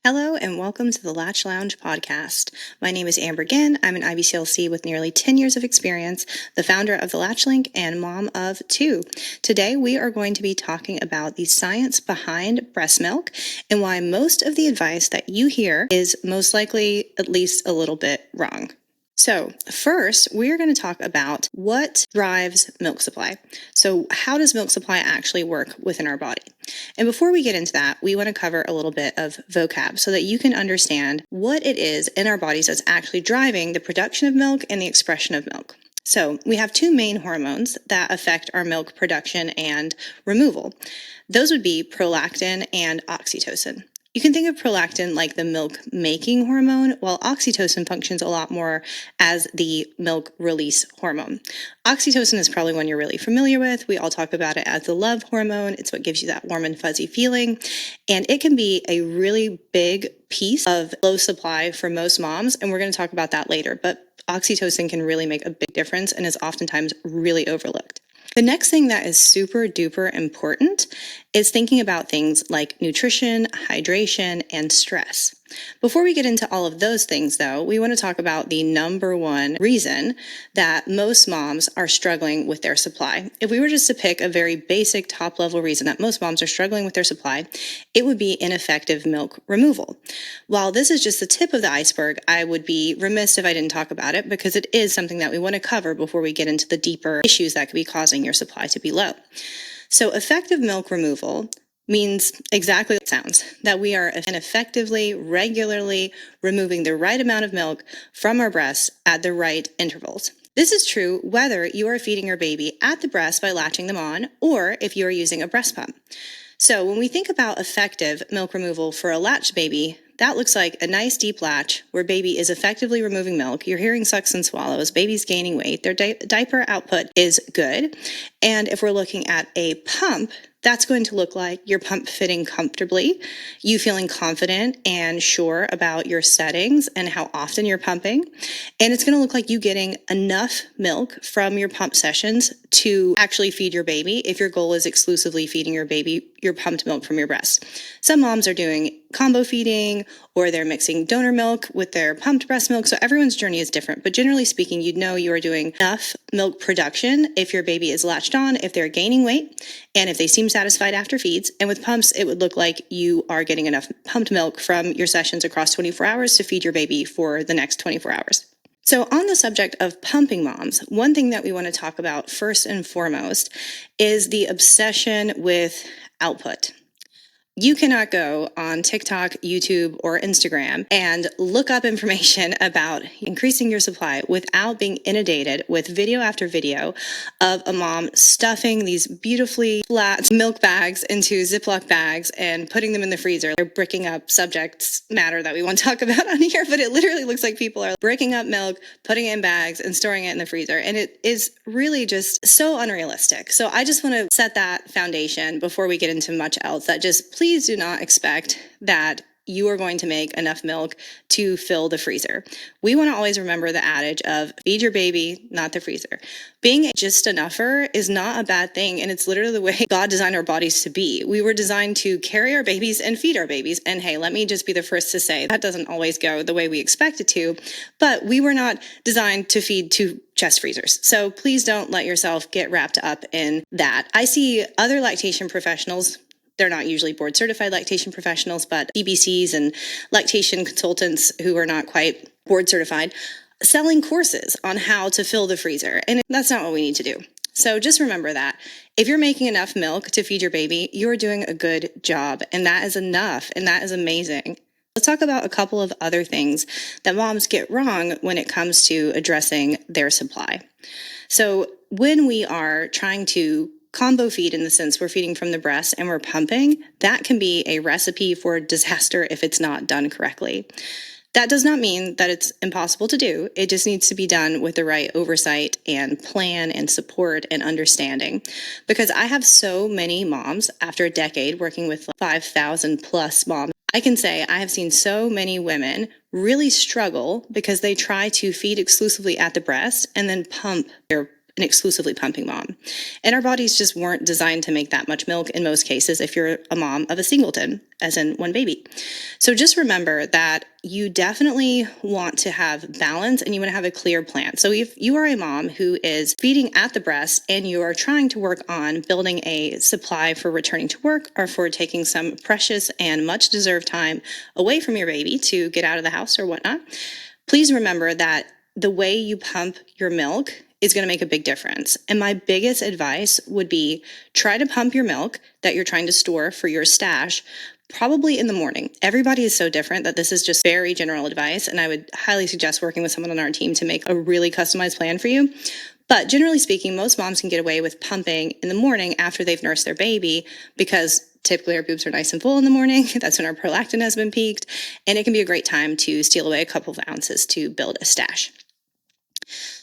Hello and welcome to the Latch Lounge podcast. My name is Amber Ginn. I'm an IBCLC with nearly 10 years of experience, the founder of the Latch Link and mom of two. Today we are going to be talking about the science behind breast milk and why most of the advice that you hear is most likely at least a little bit wrong. So first, we're going to talk about what drives milk supply. So how does milk supply actually work within our body? And before we get into that, we want to cover a little bit of vocab so that you can understand what it is in our bodies that's actually driving the production of milk and the expression of milk. So we have two main hormones that affect our milk production and removal. Those would be prolactin and oxytocin. You can think of prolactin like the milk-making hormone, while oxytocin functions a lot more as the milk release hormone. Oxytocin is probably one you're really familiar with. We all talk about it as the love hormone. It's what gives you that warm and fuzzy feeling. And it can be a really big piece of low supply for most moms, and we're going to talk about that later. But oxytocin can really make a big difference and is oftentimes really overlooked. The next thing that is super duper important is thinking about things like nutrition, hydration, and stress. Before we get into all of those things, though, we want to talk about the number one reason that most moms are struggling with their supply. If we were just to pick a very basic top-level reason that most moms are struggling with their supply, it would be ineffective milk removal. While this is just the tip of the iceberg, I would be remiss if I didn't talk about it because it is something that we want to cover before we get into the deeper issues that could be causing your supply to be low. So effective milk removal means exactly what it sounds, that we are effectively, regularly removing the right amount of milk from our breasts at the right intervals. This is true whether you are feeding your baby at the breast by latching them on or if you are using a breast pump. So when we think about effective milk removal for a latched baby, that looks like a nice deep latch where baby is effectively removing milk. You're hearing sucks and swallows, baby's gaining weight, their diaper output is good. And if we're looking at a pump, that's going to look like your pump fitting comfortably, you feeling confident and sure about your settings and how often you're pumping. And it's going to look like you getting enough milk from your pump sessions to actually feed your baby if your goal is exclusively feeding your baby your pumped milk from your breast. Some moms are doing combo feeding or they're mixing donor milk with their pumped breast milk. So everyone's journey is different. But generally speaking, you'd know you are doing enough milk production if your baby is latched on, if they're gaining weight, and if they seem satisfied after feeds. And with pumps, it would look like you are getting enough pumped milk from your sessions across 24 hours to feed your baby for the next 24 hours. So on the subject of pumping moms, one thing that we want to talk about first and foremost is the obsession with output. You cannot go on TikTok, YouTube, or Instagram and look up information about increasing your supply without being inundated with video after video of a mom stuffing these beautifully flat milk bags into Ziploc bags and putting them in the freezer. They're bricking up subject matter that we want to talk about on here, but it literally looks like people are breaking up milk, putting it in bags, and storing it in the freezer. And it is really just so unrealistic. So I just want to set that foundation before we get into much else, that just please do not expect that you are going to make enough milk to fill the freezer. We want to always remember the adage of feed your baby, not the freezer. Being just enougher is not a bad thing, and it's literally the way God designed our bodies to be. We were designed to carry our babies and feed our babies, and hey, let me just be the first to say that doesn't always go the way we expect it to, but we were not designed to feed two chest freezers. So please don't let yourself get wrapped up in that. I see other lactation professionals. They're not usually board certified lactation professionals, but CBCs and lactation consultants who are not quite board certified, selling courses on how to fill the freezer. And that's not what we need to do. So just remember that if you're making enough milk to feed your baby, you're doing a good job. And that is enough. And that is amazing. Let's talk about a couple of other things that moms get wrong when it comes to addressing their supply. So when we are trying to combo feed, in the sense we're feeding from the breast and we're pumping, that can be a recipe for disaster if it's not done correctly. That does not mean that it's impossible to do. It just needs to be done with the right oversight and plan and support and understanding. Because I have so many moms after a decade working with 5,000 plus moms, I can say I have seen so many women really struggle because they try to feed exclusively at the breast and then pump their an exclusively pumping mom. And our bodies just weren't designed to make that much milk in most cases if you're a mom of a singleton, as in one baby. So just remember that you definitely want to have balance and you want to have a clear plan. So if you are a mom who is feeding at the breast and you are trying to work on building a supply for returning to work or for taking some precious and much deserved time away from your baby to get out of the house or whatnot, please remember that the way you pump your milk is going to make a big difference. And my biggest advice would be try to pump your milk that you're trying to store for your stash probably in the morning. Everybody is so different that this is just very general advice, and I would highly suggest working with someone on our team to make a really customized plan for you. But generally speaking, most moms can get away with pumping in the morning after they've nursed their baby because typically our boobs are nice and full in the morning. That's when our prolactin has been peaked, and it can be a great time to steal away a couple of ounces to build a stash.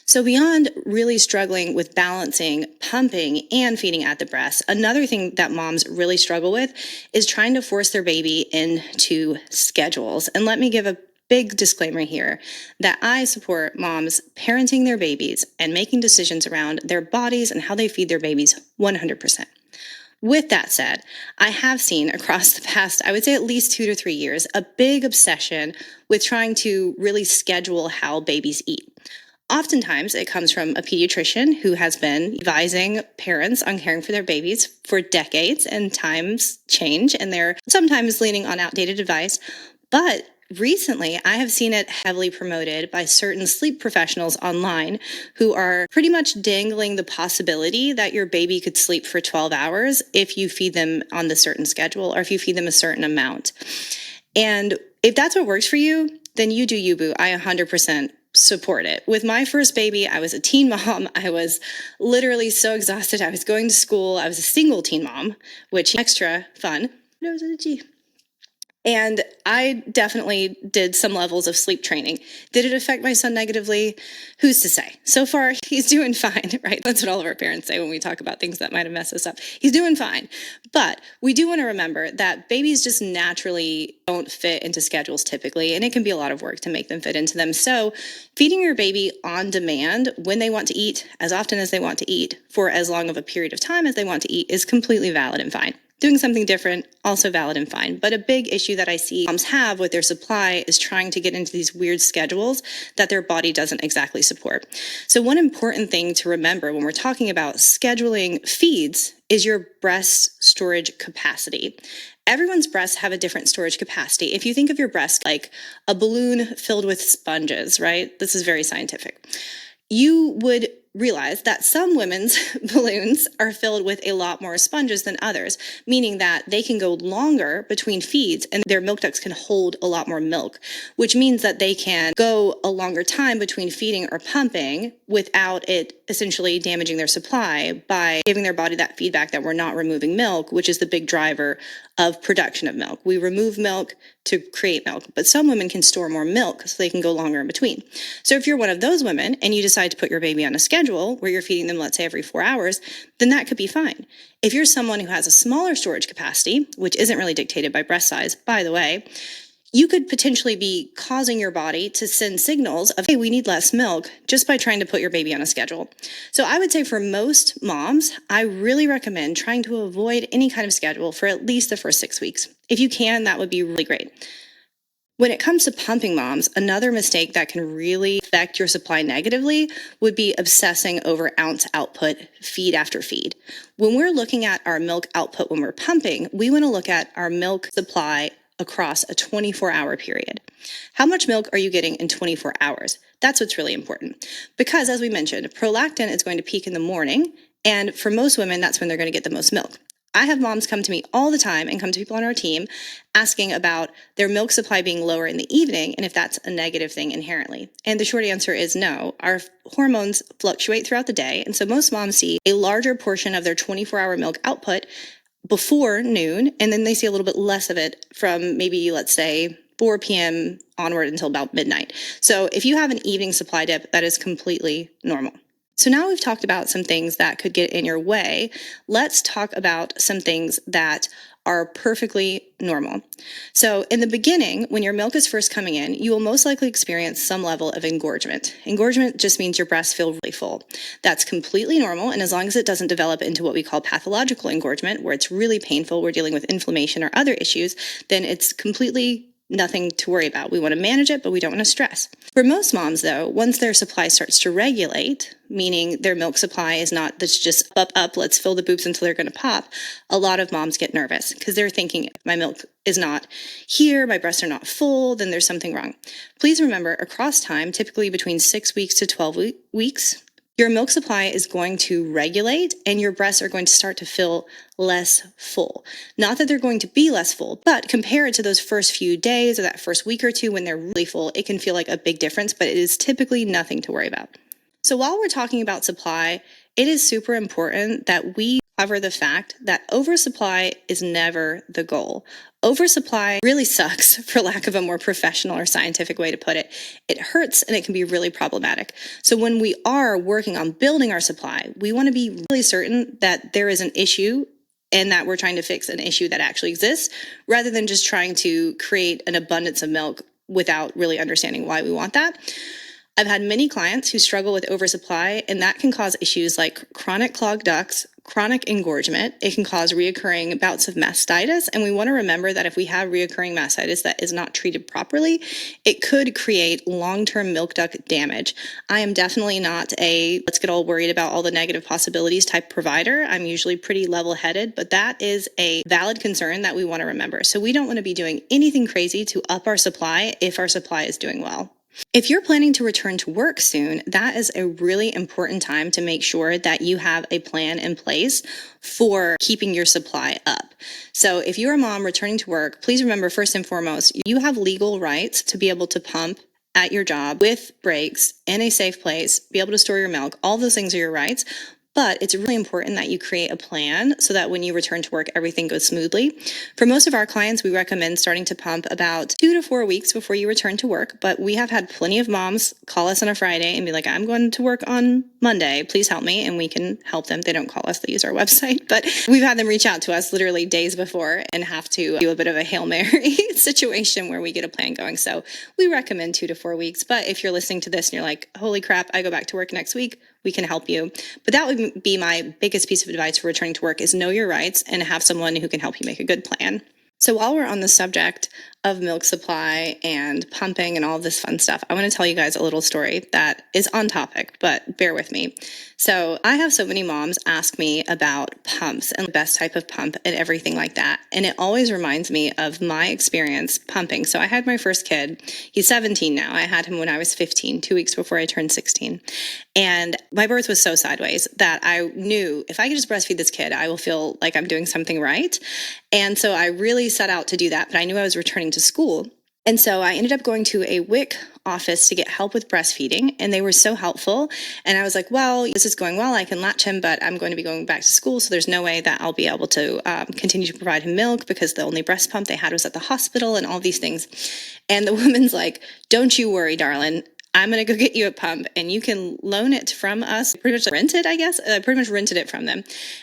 So beyond really struggling with balancing pumping and feeding at the breast, another thing that moms really struggle with is trying to force their baby into schedules. And let me give a big disclaimer here that I support moms parenting their babies and making decisions around their bodies and how they feed their babies 100%. With that said, I have seen across the past, I would say at least 2 to 3 years, a big obsession with trying to really schedule how babies eat. Oftentimes, it comes from a pediatrician who has been advising parents on caring for their babies for decades, and times change, and they're sometimes leaning on outdated advice. But recently, I have seen it heavily promoted by certain sleep professionals online who are pretty much dangling the possibility that your baby could sleep for 12 hours if you feed them on the certain schedule or if you feed them a certain amount. And if that's what works for you, then you do you, boo. I 100% support it. With my first baby, I was a teen mom. I was literally so exhausted. I was going to school. I was a single teen mom, which extra fun. And I definitely did some levels of sleep training. Did it affect my son negatively? Who's to say? So far, he's doing fine, right? That's what all of our parents say when we talk about things that might have messed us up. He's doing fine. But we do want to remember that babies just naturally don't fit into schedules typically, and it can be a lot of work to make them fit into them. So feeding your baby on demand when they want to eat, as often as they want to eat, for as long of a period of time as they want to eat is completely valid and fine. Doing something different, also valid and fine. But a big issue that I see moms have with their supply is trying to get into these weird schedules that their body doesn't exactly support. So one important thing to remember when we're talking about scheduling feeds is your breast storage capacity. Everyone's breasts have a different storage capacity. If you think of your breast like a balloon filled with sponges, right? This is very scientific. You would realize that some women's balloons are filled with a lot more sponges than others, meaning that they can go longer between feeds and their milk ducts can hold a lot more milk, which means that they can go a longer time between feeding or pumping without it essentially damaging their supply by giving their body that feedback that we're not removing milk, which is the big driver of production of milk. We remove milk to create milk, but some women can store more milk so they can go longer in between. So if you're one of those women and you decide to put your baby on a schedule where you're feeding them, let's say every 4 hours, then that could be fine. If you're someone who has a smaller storage capacity, which isn't really dictated by breast size, by the way, you could potentially be causing your body to send signals of, hey, we need less milk just by trying to put your baby on a schedule. So I would say for most moms, I really recommend trying to avoid any kind of schedule for at least the first 6 weeks. If you can, that would be really great. When it comes to pumping moms, another mistake that can really affect your supply negatively would be obsessing over ounce output feed after feed. When we're looking at our milk output when we're pumping, we want to look at our milk supply across a 24-hour period. How much milk are you getting in 24 hours? That's what's really important. Because as we mentioned, prolactin is going to peak in the morning, and for most women, that's when they're going to get the most milk. I have moms come to me all the time and come to people on our team asking about their milk supply being lower in the evening and if that's a negative thing inherently. And the short answer is no. Our hormones fluctuate throughout the day, and so most moms see a larger portion of their 24-hour milk output before noon, and then they see a little bit less of it from maybe, let's say, 4 p.m. onward until about midnight. So if you have an evening supply dip, that is completely normal. So now we've talked about some things that could get in your way. Let's talk about some things that are perfectly normal. So in the beginning, when your milk is first coming in, you will most likely experience some level of engorgement. Engorgement just means your breasts feel really full. That's completely normal, and as long as it doesn't develop into what we call pathological engorgement, where it's really painful, we're dealing with inflammation or other issues, then it's completely nothing to worry about. We want to manage it, but we don't want to stress. For most moms, though, once their supply starts to regulate, meaning their milk supply is not that's just up, let's fill the boobs until they're going to pop, a lot of moms get nervous because they're thinking, if my milk is not here, my breasts are not full, then there's something wrong. Please remember, across time, typically between 6 weeks to 12 weeks, your milk supply is going to regulate and your breasts are going to start to feel less full. Not that they're going to be less full, but compare it to those first few days or that first week or two when they're really full, it can feel like a big difference, but it is typically nothing to worry about. So while we're talking about supply, it is super important that we cover the fact that oversupply is never the goal. Oversupply really sucks, for lack of a more professional or scientific way to put it. It hurts and it can be really problematic. So when we are working on building our supply, we want to be really certain that there is an issue and that we're trying to fix an issue that actually exists, rather than just trying to create an abundance of milk without really understanding why we want that. I've had many clients who struggle with oversupply, and that can cause issues like chronic clogged ducts, chronic engorgement. It can cause reoccurring bouts of mastitis, and we want to remember that if we have reoccurring mastitis that is not treated properly, it could create long-term milk duct damage. I am definitely not a let's get all worried about all the negative possibilities type provider. I'm usually pretty level-headed, but that is a valid concern that we want to remember. So we don't want to be doing anything crazy to up our supply if our supply is doing well. If you're planning to return to work soon, that is a really important time to make sure that you have a plan in place for keeping your supply up. So if you're a mom returning to work, please remember, first and foremost, you have legal rights to be able to pump at your job with breaks in a safe place, be able to store your milk. All those things are your rights. But it's really important that you create a plan so that when you return to work, everything goes smoothly. For most of our clients, we recommend starting to pump about 2 to 4 weeks before you return to work. But we have had plenty of moms call us on a Friday and be like, I'm going to work on Monday. Please help me. And we can help them. They don't call us. They use our website. But we've had them reach out to us literally days before and have to do a bit of a Hail Mary situation where we get a plan going. So we recommend 2 to 4 weeks. But if you're listening to this and you're like, holy crap, I go back to work next week, we can help you. But that would be my biggest piece of advice for returning to work is know your rights and have someone who can help you make a good plan. So while we're on the subject of milk supply and pumping and all this fun stuff, I want to tell you guys a little story that is on topic, but bear with me. So I have so many moms ask me about pumps and the best type of pump and everything like that. And it always reminds me of my experience pumping. So I had my first kid. He's 17 now. I had him when I was 15, 2 weeks before I turned 16. And my birth was so sideways that I knew if I could just breastfeed this kid, I will feel like I'm doing something right. And so I really set out to do that, but I knew I was returning to school. And so I ended up going to a WIC office to get help with breastfeeding, and they were so helpful. And I was like, well, this is going well. I can latch him, but I'm going to be going back to school, so there's no way that I'll be able to continue to provide him milk because the only breast pump they had was at the hospital and all these things. And the woman's like, don't you worry, darling. I'm going to go get you a pump and you can loan it from us. Pretty much rent it, I guess. I pretty much rented it from them.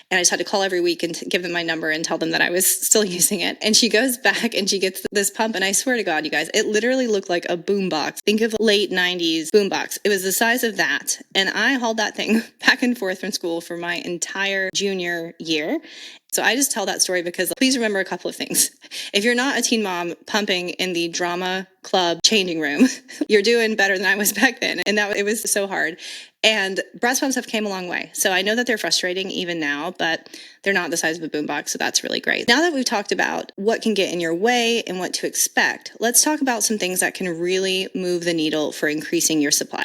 And I just had to call every week and give them my number and tell them that I was still using it. And she goes back and she gets this pump. And I swear to God, you guys, it literally looked like a boombox. Think of late 90s boombox. It was the size of that. And I hauled that thing back and forth from school for my entire junior year. So I just tell that story because please remember a couple of things. If you're not a teen mom pumping in the drama club changing room, you're doing better than I was back then. And it was so hard. And breast pumps have came a long way. So I know that they're frustrating even now, but they're not the size of a boombox. So that's really great. Now that we've talked about what can get in your way and what to expect, let's talk about some things that can really move the needle for increasing your supply.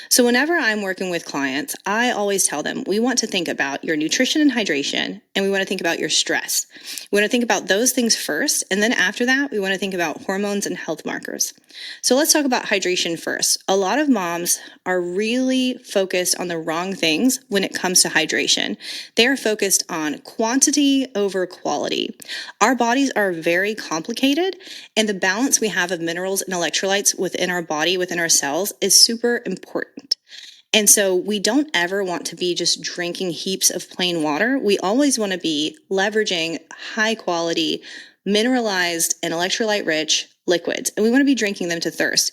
So whenever I'm working with clients, I always tell them we want to think about your nutrition and hydration, and we want to think about your stress. We want to think about those things first. And then after that, we want to think about hormones and health markers. So let's talk about hydration first. A lot of moms are really focused on the wrong things when it comes to hydration. They are focused on quantity over quality. Our bodies are very complicated, and the balance we have of minerals and electrolytes within our body, within our cells, is super important. And so we don't ever want to be just drinking heaps of plain water. We always want to be leveraging high quality, mineralized and electrolyte rich liquids. And we want to be drinking them to thirst.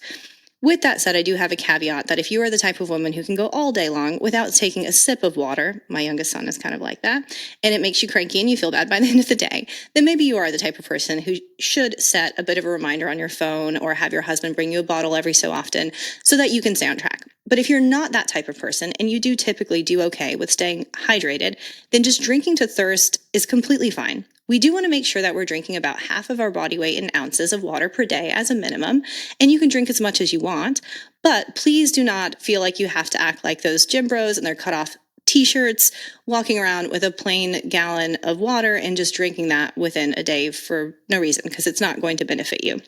With that said, I do have a caveat that if you are the type of woman who can go all day long without taking a sip of water, my youngest son is kind of like that, and it makes you cranky and you feel bad by the end of the day, then maybe you are the type of person who should set a bit of a reminder on your phone or have your husband bring you a bottle every so often so that you can stay on track. But if you're not that type of person and you do typically do okay with staying hydrated, then just drinking to thirst is completely fine. We do want to make sure that we're drinking about half of our body weight in ounces of water per day as a minimum, and you can drink as much as you want, but please do not feel like you have to act like those gym bros in their cut off t-shirts, walking around with a plain gallon of water and just drinking that within a day for no reason, because it's not going to benefit you.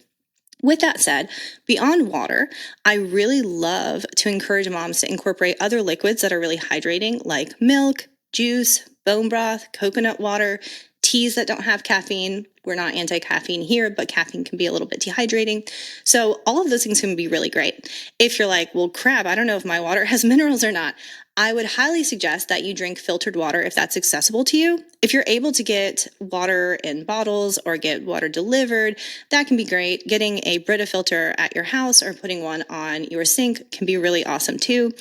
With that said, beyond water, I really love to encourage moms to incorporate other liquids that are really hydrating, like milk, juice, bone broth, coconut water, teas that don't have caffeine. We're not anti-caffeine here, but caffeine can be a little bit dehydrating. So all of those things can be really great. If you're like, well, crap, I don't know if my water has minerals or not, I would highly suggest that you drink filtered water if that's accessible to you. If you're able to get water in bottles or get water delivered, that can be great. Getting a Brita filter at your house or putting one on your sink can be really awesome too.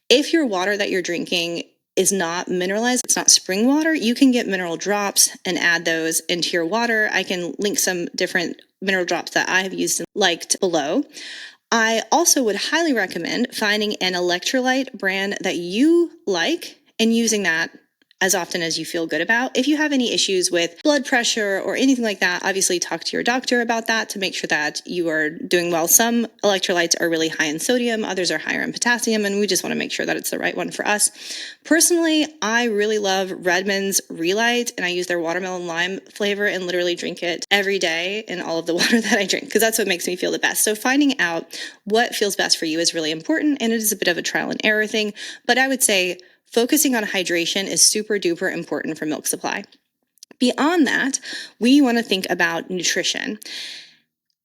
If your water that you're drinking is not mineralized, it's not spring water, you can get mineral drops and add those into your water. I can link some different mineral drops that I have used and liked below. I also would highly recommend finding an electrolyte brand that you like and using that as often as you feel good about. If you have any issues with blood pressure or anything like that, obviously talk to your doctor about that to make sure that you are doing well. Some electrolytes are really high in sodium, others are higher in potassium, and we just want to make sure that it's the right one for us. Personally, I really love Redmond's Relight, and I use their watermelon lime flavor and literally drink it every day in all of the water that I drink, because that's what makes me feel the best. So finding out what feels best for you is really important, and it is a bit of a trial and error thing, but I would say focusing on hydration is super duper important for milk supply. Beyond that, we want to think about nutrition.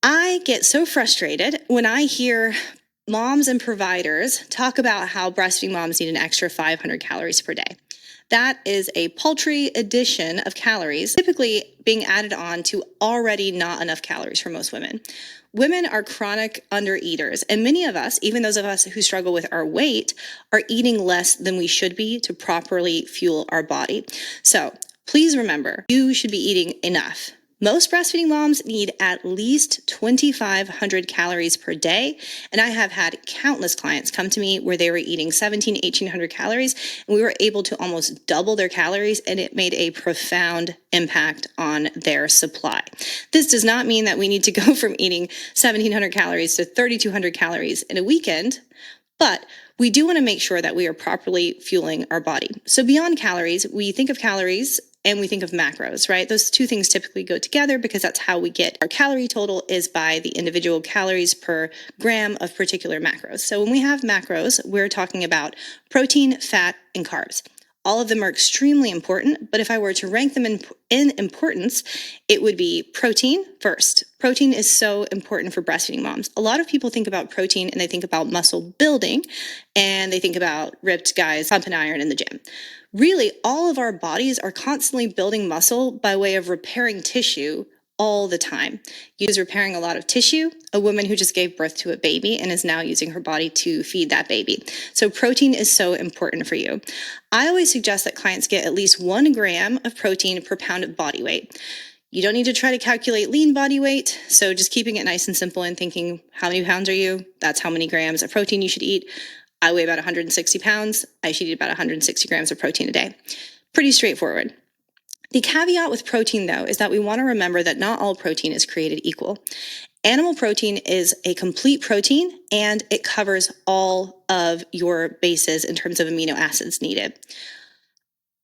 I get so frustrated when I hear moms and providers talk about how breastfeeding moms need an extra 500 calories per day. That is a paltry addition of calories, typically being added on to already not enough calories for most women. Women are chronic undereaters, and many of us, even those of us who struggle with our weight, are eating less than we should be to properly fuel our body. So please remember, you should be eating enough. Most breastfeeding moms need at least 2,500 calories per day, and I have had countless clients come to me where they were eating 1,800 calories, and we were able to almost double their calories, and it made a profound impact on their supply. This does not mean that we need to go from eating 1,700 calories to 3,200 calories in a weekend, but we do want to make sure that we are properly fueling our body. So beyond calories, we think of calories and we think of macros, right? Those two things typically go together because that's how we get our calorie total, is by the individual calories per gram of particular macros. So when we have macros, we're talking about protein, fat, and carbs. All of them are extremely important, but if I were to rank them in importance, it would be protein first. Protein is so important for breastfeeding moms. A lot of people think about protein and they think about muscle building, and they think about ripped guys pumping iron in the gym. Really, all of our bodies are constantly building muscle by way of repairing tissue all the time. You is repairing a lot of tissue, a woman who just gave birth to a baby and is now using her body to feed that baby. So protein is so important for you. I always suggest that clients get at least 1 gram of protein per pound of body weight. You don't need to try to calculate lean body weight, so just keeping it nice and simple and thinking, how many pounds are you? That's how many grams of protein you should eat. I weigh about 160 pounds. I should eat about 160 grams of protein a day. Pretty straightforward. The caveat with protein, though, is that we want to remember that not all protein is created equal. Animal protein is a complete protein, and it covers all of your bases in terms of amino acids needed.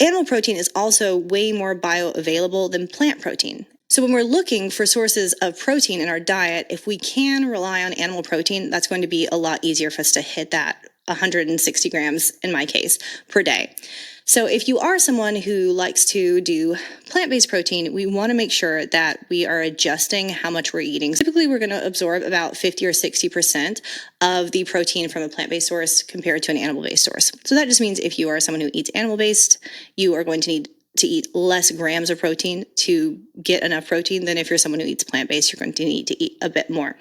Animal protein is also way more bioavailable than plant protein. So when we're looking for sources of protein in our diet, if we can rely on animal protein, that's going to be a lot easier for us to hit that 160 grams, in my case, per day. So if you are someone who likes to do plant-based protein, we want to make sure that we are adjusting how much we're eating. Typically, we're going to absorb about 50 or 60% of the protein from a plant-based source compared to an animal-based source. So that just means if you are someone who eats animal-based, you are going to need to eat less grams of protein to get enough protein than if you're someone who eats plant-based, you're going to need to eat a bit more.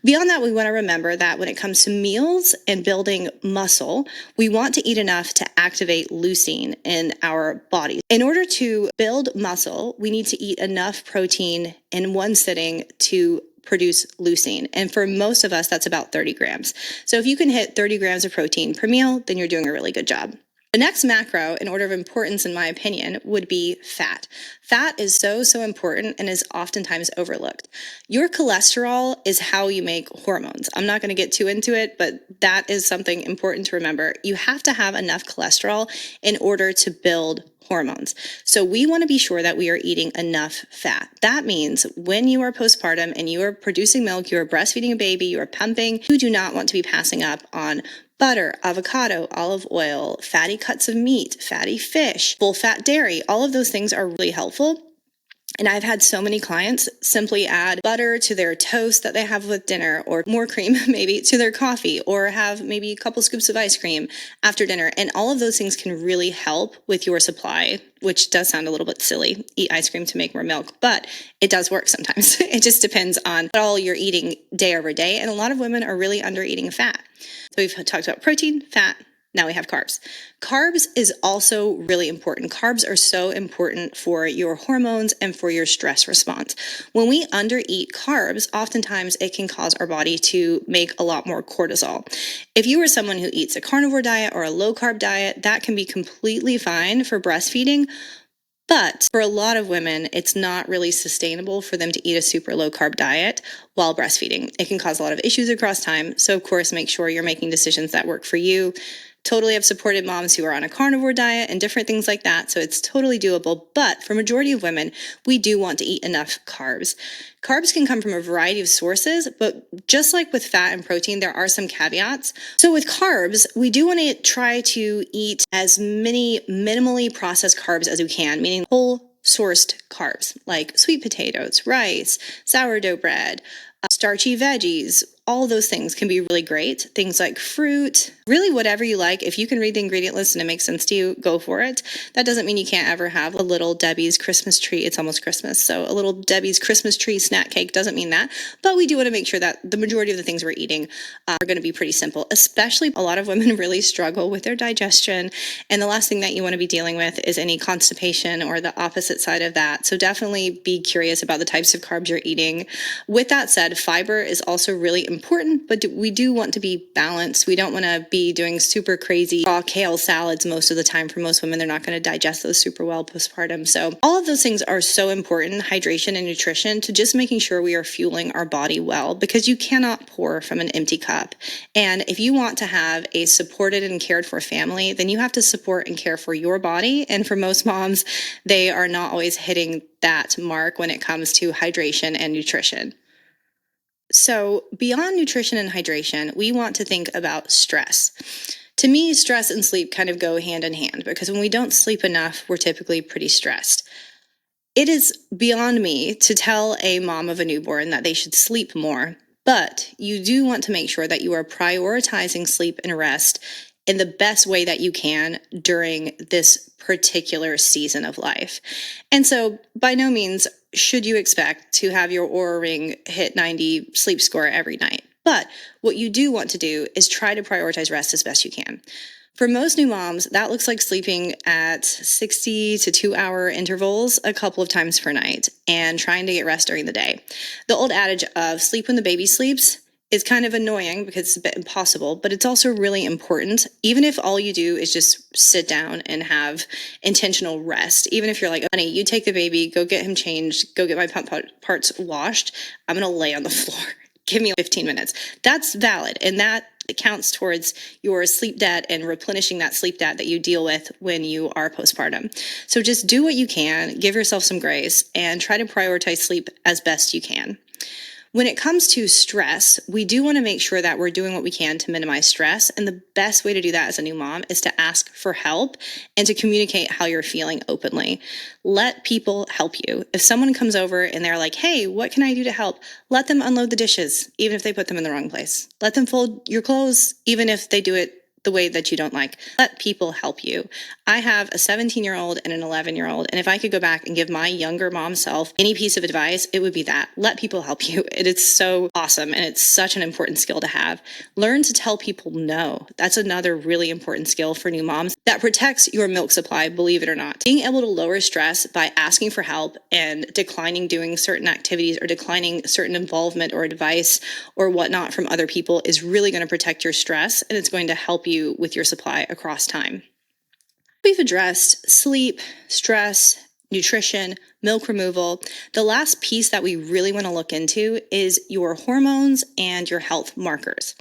Beyond that, we want to remember that when it comes to meals and building muscle, we want to eat enough to activate leucine in our body. In order to build muscle, we need to eat enough protein in one sitting to produce leucine. And for most of us, that's about 30 grams. So if you can hit 30 grams of protein per meal, then you're doing a really good job. The next macro, in order of importance, in my opinion, would be fat. Fat is so important and is oftentimes overlooked. Your cholesterol is how you make hormones. I'm not going to get too into it, but that is something important to remember. You have to have enough cholesterol in order to build hormones. So we want to be sure that we are eating enough fat. That means when you are postpartum and you are producing milk, you are breastfeeding a baby, you are pumping, you do not want to be passing up on butter, avocado, olive oil, fatty cuts of meat, fatty fish, full fat dairy. All of those things are really helpful. And I've had so many clients simply add butter to their toast that they have with dinner, or more cream maybe to their coffee, or have maybe a couple scoops of ice cream after dinner. And all of those things can really help with your supply, which does sound a little bit silly, eat ice cream to make more milk, but it does work sometimes. It just depends on what all you're eating day over day. And a lot of women are really under eating fat. So we've talked about protein, fat. Now we have carbs. Carbs is also really important. Carbs are so important for your hormones and for your stress response. When we undereat carbs, oftentimes it can cause our body to make a lot more cortisol. If you are someone who eats a carnivore diet or a low carb diet, that can be completely fine for breastfeeding. But for a lot of women, it's not really sustainable for them to eat a super low carb diet while breastfeeding. It can cause a lot of issues across time. So of course, make sure you're making decisions that work for you. Totally have supported moms who are on a carnivore diet and different things like that. So it's totally doable. But for majority of women, we do want to eat enough carbs. Carbs can come from a variety of sources, but just like with fat and protein, there are some caveats. So with carbs, we do want to try to eat as many minimally processed carbs as we can, meaning whole sourced carbs like sweet potatoes, rice, sourdough bread, starchy veggies. All those things can be really great. Things like fruit, really whatever you like. If you can read the ingredient list and it makes sense to you, go for it. That doesn't mean you can't ever have a little Debbie's Christmas tree. It's almost Christmas. So a little Debbie's Christmas tree snack cake doesn't mean that. But we do want to make sure that the majority of the things we're eating are going to be pretty simple, especially a lot of women really struggle with their digestion. And the last thing that you want to be dealing with is any constipation or the opposite side of that. So definitely be curious about the types of carbs you're eating. With that said, fiber is also really important, but we do want to be balanced. We don't want to be doing super crazy raw kale salads most of the time. For most women, they're not going to digest those super well postpartum. So all of those things are so important, hydration and nutrition, to just making sure we are fueling our body well, because you cannot pour from an empty cup. And if you want to have a supported and cared for family, then you have to support and care for your body. And for most moms, they are not always hitting that mark when it comes to hydration and nutrition. So beyond nutrition and hydration, we want to think about stress. To me, stress and sleep kind of go hand in hand, because when we don't sleep enough, we're typically pretty stressed. It is beyond me to tell a mom of a newborn that they should sleep more, but you do want to make sure that you are prioritizing sleep and rest in the best way that you can during this particular season of life. And so by no means should you expect to have your Oura Ring hit 90 sleep score every night. But what you do want to do is try to prioritize rest as best you can. For most new moms, that looks like sleeping at 60 to 2-hour intervals a couple of times per night and trying to get rest during the day. The old adage of sleep when the baby sleeps is kind of annoying because it's a bit impossible, but it's also really important. Even if all you do is just sit down and have intentional rest, even if you're like, honey, you take the baby, go get him changed, go get my pump parts washed, I'm going to lay on the floor. Give me 15 minutes. That's valid. And that counts towards your sleep debt and replenishing that sleep debt that you deal with when you are postpartum. So just do what you can, give yourself some grace, and try to prioritize sleep as best you can. When it comes to stress, we do want to make sure that we're doing what we can to minimize stress. And the best way to do that as a new mom is to ask for help and to communicate how you're feeling openly. Let people help you. If someone comes over and they're like, hey, what can I do to help? Let them unload the dishes, even if they put them in the wrong place. Let them fold your clothes, even if they do it the way that you don't like. Let people help you. I have a 17-year-old and an 11-year-old, and if I could go back and give my younger mom self any piece of advice, it would be that. Let people help you. It is so awesome, and it's such an important skill to have. Learn to tell people no. That's another really important skill for new moms that protects your milk supply, believe it or not. Being able to lower stress by asking for help and declining doing certain activities or declining certain involvement or advice or whatnot from other people is really going to protect your stress, and it's going to help you with your supply across time. We've addressed sleep, stress, nutrition, milk removal. The last piece that we really want to look into is your hormones and your health markers.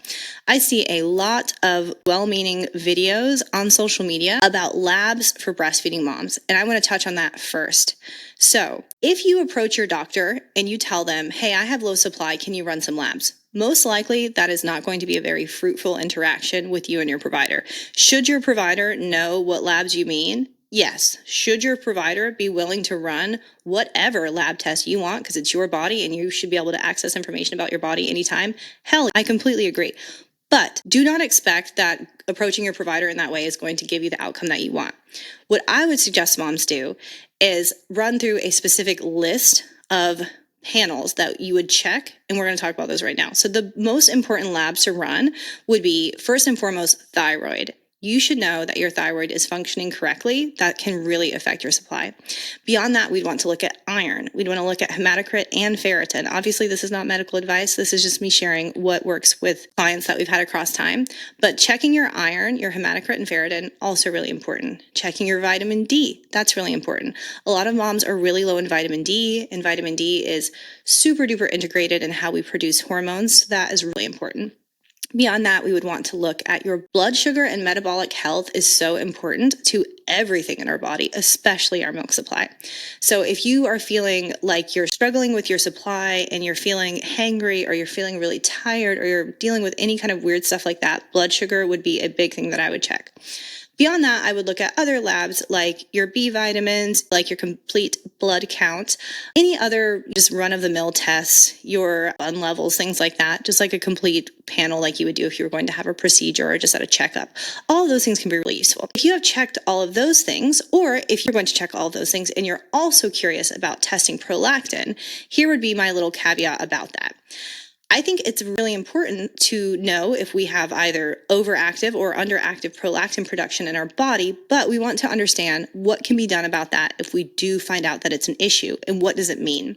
I see a lot of well-meaning videos on social media about labs for breastfeeding moms, and I want to touch on that first. So, if you approach your doctor and you tell them, hey, I have low supply, can you run some labs? Most likely, that is not going to be a very fruitful interaction with you and your provider. Should your provider know what labs you mean? Yes. Should your provider be willing to run whatever lab test you want because it's your body and you should be able to access information about your body anytime? Hell, I completely agree. But do not expect that approaching your provider in that way is going to give you the outcome that you want. What I would suggest moms do is run through a specific list of panels that you would check, and we're going to talk about those right now. So the most important labs to run would be, first and foremost, thyroid. You should know that your thyroid is functioning correctly. That can really affect your supply. Beyond that, we'd want to look at iron. We'd want to look at hematocrit and ferritin. Obviously, this is not medical advice. This is just me sharing what works with clients that we've had across time. But checking your iron, your hematocrit and ferritin, also really important. Checking your vitamin D, that's really important. A lot of moms are really low in vitamin D, and vitamin D is super duper integrated in how we produce hormones. So that is really important. Beyond that, we would want to look at your blood sugar, and metabolic health is so important to everything in our body, especially our milk supply. So if you are feeling like you're struggling with your supply and you're feeling hangry or you're feeling really tired or you're dealing with any kind of weird stuff like that, blood sugar would be a big thing that I would check. Beyond that, I would look at other labs like your B vitamins, like your complete blood count, any other just run-of-the-mill tests, your bun levels, things like that, just like a complete panel like you would do if you were going to have a procedure or just at a checkup. All of those things can be really useful. If you have checked all of those things, or if you're going to check all of those things and you're also curious about testing prolactin, here would be my little caveat about that. I think it's really important to know if we have either overactive or underactive prolactin production in our body, but we want to understand what can be done about that if we do find out that it's an issue, and what does it mean.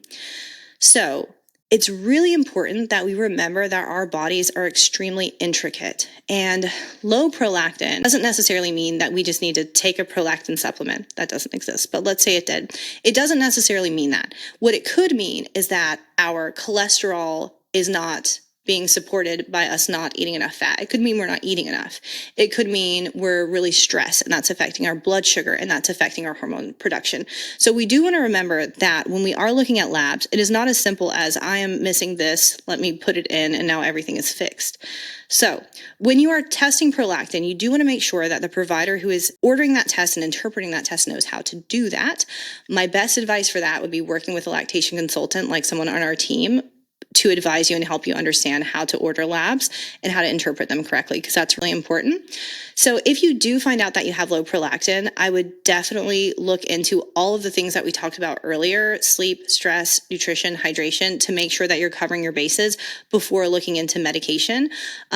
So it's really important that we remember that our bodies are extremely intricate, and low prolactin doesn't necessarily mean that we just need to take a prolactin supplement. That doesn't exist, but let's say it did. It doesn't necessarily mean that. What it could mean is that our cholesterol is not being supported by us not eating enough fat. It could mean we're not eating enough. It could mean we're really stressed, and that's affecting our blood sugar, and that's affecting our hormone production. So we do want to remember that when we are looking at labs, it is not as simple as I am missing this, let me put it in, and now everything is fixed. So when you are testing prolactin, you do want to make sure that the provider who is ordering that test and interpreting that test knows how to do that. My best advice for that would be working with a lactation consultant, like someone on our team, to advise you and help you understand how to order labs and how to interpret them correctly, because that's really important. So if you do find out that you have low prolactin, I would definitely look into all of the things that we talked about earlier: sleep, stress, nutrition, hydration, to make sure that you're covering your bases before looking into medication.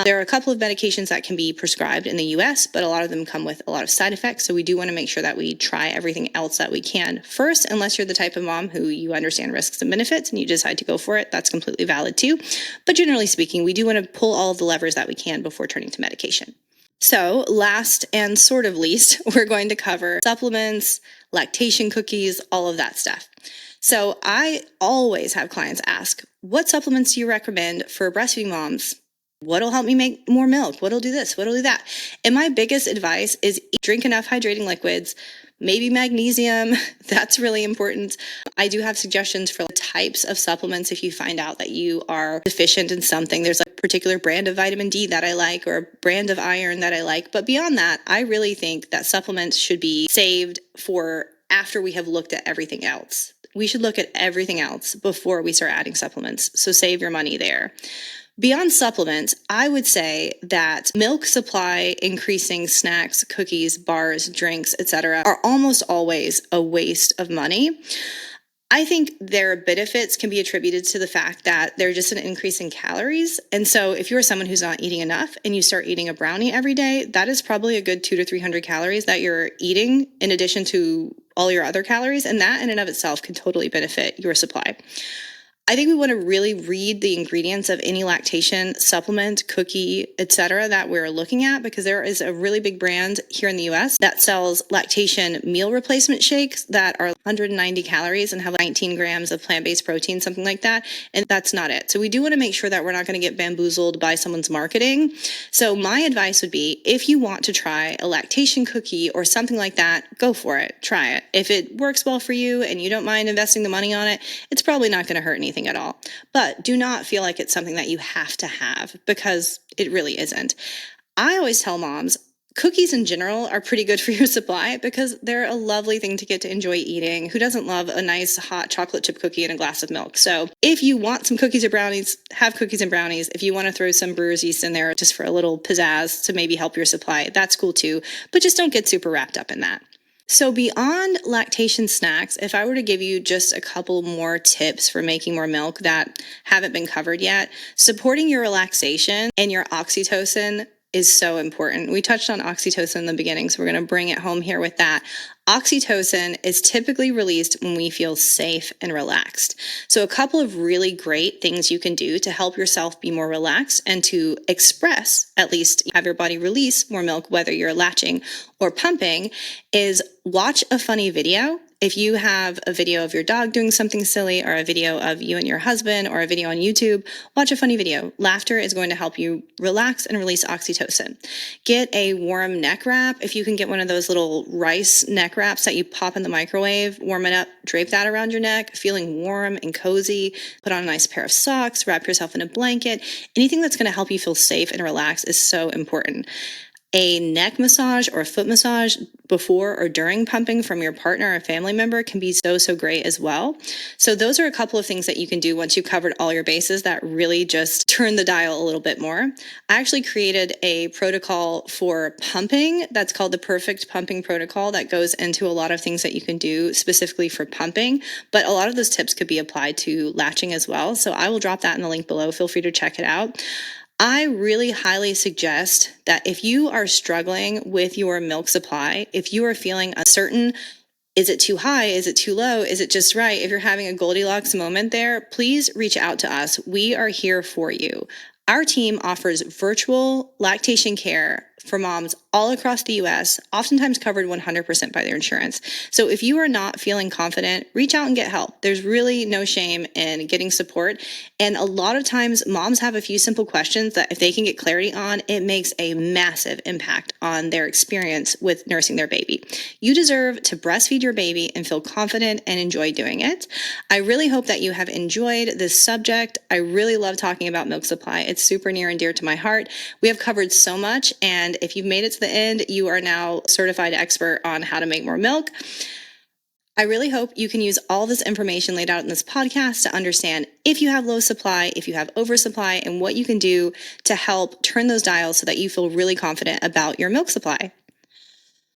There are a couple of medications that can be prescribed in the US, but a lot of them come with a lot of side effects. So we do want to make sure that we try everything else that we can first, unless you're the type of mom who you understand risks and benefits and you decide to go for it. That's completely valid too. But generally speaking, we do want to pull all of the levers that we can before turning to medication. So last and sort of least, we're going to cover supplements, lactation cookies, all of that stuff. So I always have clients ask, what supplements do you recommend for breastfeeding moms What'll help me make more milk? What'll do this? What'll do that? And my biggest advice is drink enough hydrating liquids, maybe magnesium. That's really important. I do have suggestions for types of supplements if you find out that you are deficient in something. There's a particular brand of vitamin D that I like or a brand of iron that I like. But beyond that, I really think that supplements should be saved for after we have looked at everything else. We should look at everything else before we start adding supplements. So save your money there. Beyond supplements, I would say that milk supply increasing snacks, cookies, bars, drinks, etc. are almost always a waste of money. I think their benefits can be attributed to the fact that they're just an increase in calories. And so if you're someone who's not eating enough and you start eating a brownie every day, that is probably a good 200 to 300 calories that you're eating in addition to all your other calories. And that in and of itself can totally benefit your supply. I think we want to really read the ingredients of any lactation supplement, cookie, etc. that we're looking at, because there is a really big brand here in the US that sells lactation meal replacement shakes that are 190 calories and have 19 grams of plant-based protein, something like that. And that's not it. So we do want to make sure that we're not going to get bamboozled by someone's marketing. So my advice would be, if you want to try a lactation cookie or something like that, go for it. Try it. If it works well for you and you don't mind investing the money on it, it's probably not going to hurt anything at all. But do not feel like it's something that you have to have, because it really isn't. I always tell moms, cookies in general are pretty good for your supply because they're a lovely thing to get to enjoy eating. Who doesn't love a nice hot chocolate chip cookie and a glass of milk? So if you want some cookies or brownies, have cookies and brownies. If you want to throw some brewer's yeast in there just for a little pizzazz to maybe help your supply, that's cool too. But just don't get super wrapped up in that. So beyond lactation snacks, if I were to give you just a couple more tips for making more milk that haven't been covered yet, supporting your relaxation and your oxytocin is so important. We touched on oxytocin in the beginning, so we're going to bring it home here with that. Oxytocin is typically released when we feel safe and relaxed. So a couple of really great things you can do to help yourself be more relaxed and to express, at least have your body release more milk, whether you're latching or pumping, is watch a funny video. If you have a video of your dog doing something silly, or a video of you and your husband, or a video on YouTube, watch a funny video. Laughter is going to help you relax and release oxytocin. Get a warm neck wrap. If you can get one of those little rice neck wraps that you pop in the microwave, warm it up, drape that around your neck, feeling warm and cozy. Put on a nice pair of socks, wrap yourself in a blanket. Anything that's going to help you feel safe and relaxed is so important. A neck massage or a foot massage before or during pumping from your partner or family member can be so great as well. So those are a couple of things that you can do once you've covered all your bases that really just turn the dial a little bit more. I actually created a protocol for pumping that's called the Perfect Pumping Protocol that goes into a lot of things that you can do specifically for pumping, but a lot of those tips could be applied to latching as well. So I will drop that in the link below. Feel free to check it out. I really highly suggest that if you are struggling with your milk supply, if you are feeling uncertain, is it too high? Is it too low? Is it just right? If you're having a Goldilocks moment there, please reach out to us. We are here for you. Our team offers virtual lactation care for moms all across the US, oftentimes covered 100% by their insurance. So if you are not feeling confident, reach out and get help. There's really no shame in getting support. And a lot of times moms have a few simple questions that if they can get clarity on, it makes a massive impact on their experience with nursing their baby. You deserve to breastfeed your baby and feel confident and enjoy doing it. I really hope that you have enjoyed this subject. I really love talking about milk supply. It's super near and dear to my heart. We have covered so much, and if you've made it to the end, you are now a certified expert on how to make more milk. I really hope you can use all this information laid out in this podcast to understand if you have low supply, if you have oversupply, and what you can do to help turn those dials so that you feel really confident about your milk supply.